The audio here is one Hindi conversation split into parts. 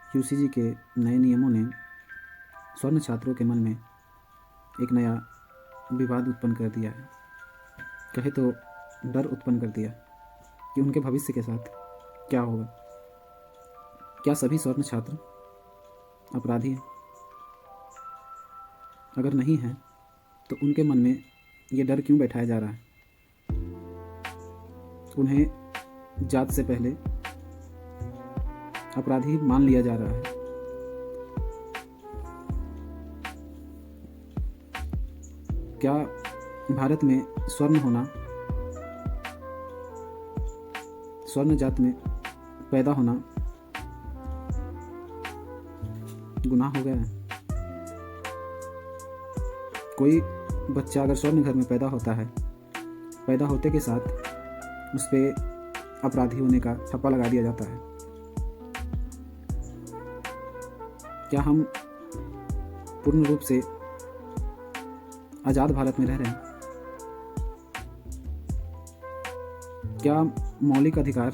यूजीसी के नए नियमों ने स्वर्ण छात्रों के मन में एक नया विवाद उत्पन्न कर दिया है, कहे तो डर उत्पन्न कर दिया कि उनके भविष्य के साथ क्या होगा। क्या सभी स्वर्ण छात्र अपराधी हैं? अगर नहीं हैं तो उनके मन में ये डर क्यों बैठाया जा रहा है? उन्हें जात से पहले अपराधी मान लिया जा रहा है। क्या भारत में स्वर्ण जात में पैदा होना गुनाह हो गया है? कोई बच्चा अगर स्वर्ण घर में पैदा होता है, पैदा होते के साथ उस पर अपराधी होने का ठप्पा लगा दिया जाता है। क्या हम पूर्ण रूप से आज़ाद भारत में रह रहे हैं? क्या मौलिक अधिकार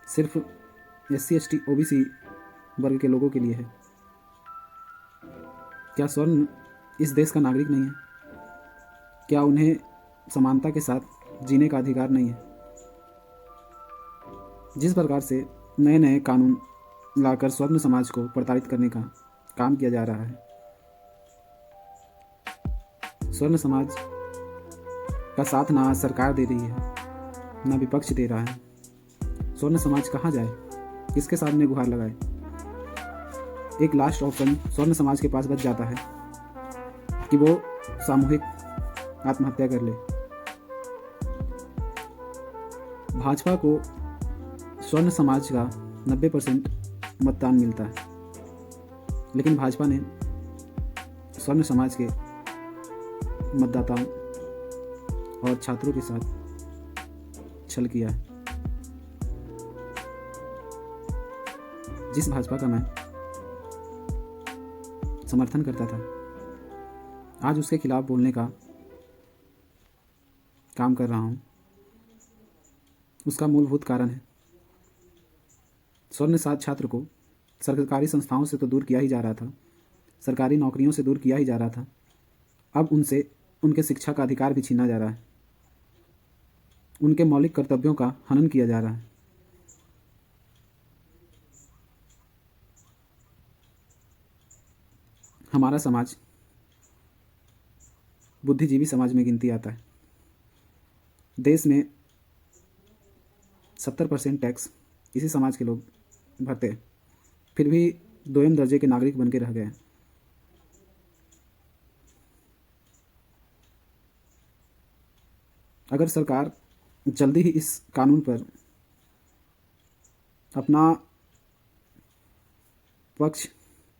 सिर्फ SC ST OBC वर्ग के लोगों के लिए है? क्या स्वर्ण इस देश का नागरिक नहीं है? क्या उन्हें समानता के साथ जीने का अधिकार नहीं है? जिस प्रकार से नए नए कानून लाकर स्वर्ण समाज को प्रताड़ित करने का काम किया जा रहा है, स्वर्ण समाज का साथ ना सरकार दे रही है, ना विपक्ष दे रहा है। स्वर्ण समाज कहाँ जाए, किसके सामने गुहार लगाए? एक लास्ट ऑप्शन स्वर्ण समाज के पास बच जाता है कि वो सामूहिक आत्महत्या कर ले। भाजपा को स्वर्ण समाज का 90% मतदान मिलता है, लेकिन भाजपा ने स्वर्ण समाज के मतदाताओं और छात्रों के साथ छल किया है। जिस भाजपा का मैं समर्थन करता था, आज उसके खिलाफ बोलने का काम कर रहा हूं। उसका मूलभूत कारण है स्वर्ण छात्र को सरकारी संस्थाओं से तो दूर किया ही जा रहा था, सरकारी नौकरियों से दूर किया ही जा रहा था, अब उनसे उनके शिक्षा का अधिकार भी छीना जा रहा है, उनके मौलिक कर्तव्यों का हनन किया जा रहा है। हमारा समाज बुद्धिजीवी समाज में गिनती आता है। देश में 70% टैक्स इसी समाज के लोग भरते हैं, फिर भी 2म दर्जे के नागरिक बन के रह गए हैं। अगर सरकार जल्दी ही इस कानून पर अपना पक्ष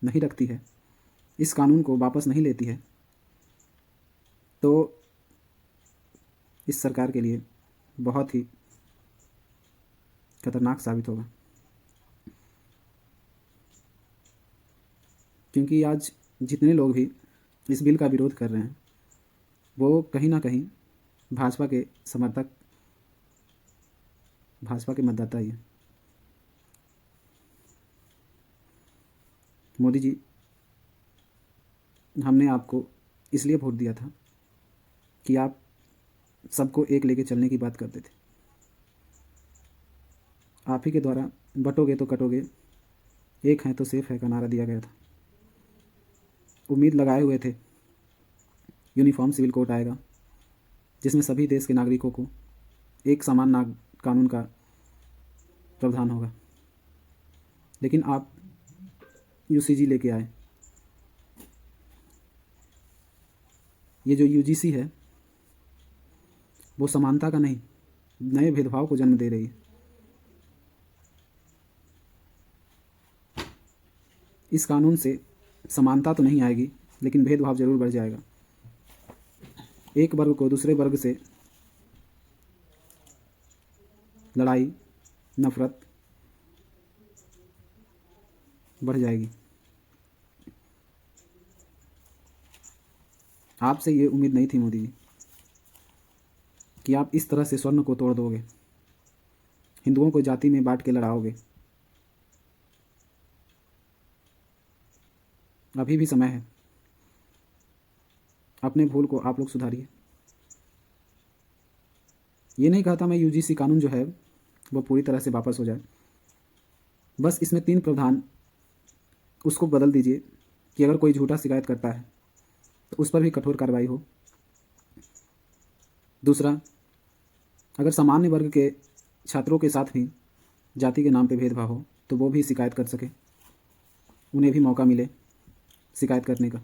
नहीं रखती है, इस कानून को वापस नहीं लेती है, तो इस सरकार के लिए बहुत ही खतरनाक साबित होगा। क्योंकि आज जितने लोग भी इस बिल का विरोध कर रहे हैं, वो कहीं ना कहीं भाजपा के समर्थक, भाजपा के मतदाता ही हैं। मोदी जी, हमने आपको इसलिए वोट दिया था कि आप सबको एक लेके चलने की बात करते थे। आप ही के द्वारा बटोगे तो कटोगे, एक हैं तो सेफ है का नारा दिया गया था। उम्मीद लगाए हुए थे यूनिफॉर्म सिविल कोड आएगा, जिसमें सभी देश के नागरिकों को एक समान कानून का प्रावधान होगा, लेकिन आप UCG लेके आए। ये जो UGC है वो समानता का नहीं, नए भेदभाव को जन्म दे रही है। इस कानून से समानता तो नहीं आएगी, लेकिन भेदभाव जरूर बढ़ जाएगा। एक वर्ग को दूसरे वर्ग से लड़ाई, नफरत बढ़ जाएगी। आपसे ये उम्मीद नहीं थी मोदी जी कि आप इस तरह से स्वर्ण को तोड़ दोगे, हिंदुओं को जाति में बांट के लड़ाओगे। अभी भी समय है। अपने भूल को आप लोग सुधारिए। ये नहीं कहता मैं यूजीसी कानून जो है वो पूरी तरह से वापस हो जाए, बस इसमें 3 प्रावधान उसको बदल दीजिए कि अगर कोई झूठा शिकायत करता है तो उस पर भी कठोर कार्रवाई हो। दूसरा, अगर सामान्य वर्ग के छात्रों के साथ भी जाति के नाम पे भेदभाव हो तो वो भी शिकायत कर सके, उन्हें भी मौका मिले शिकायत करने का।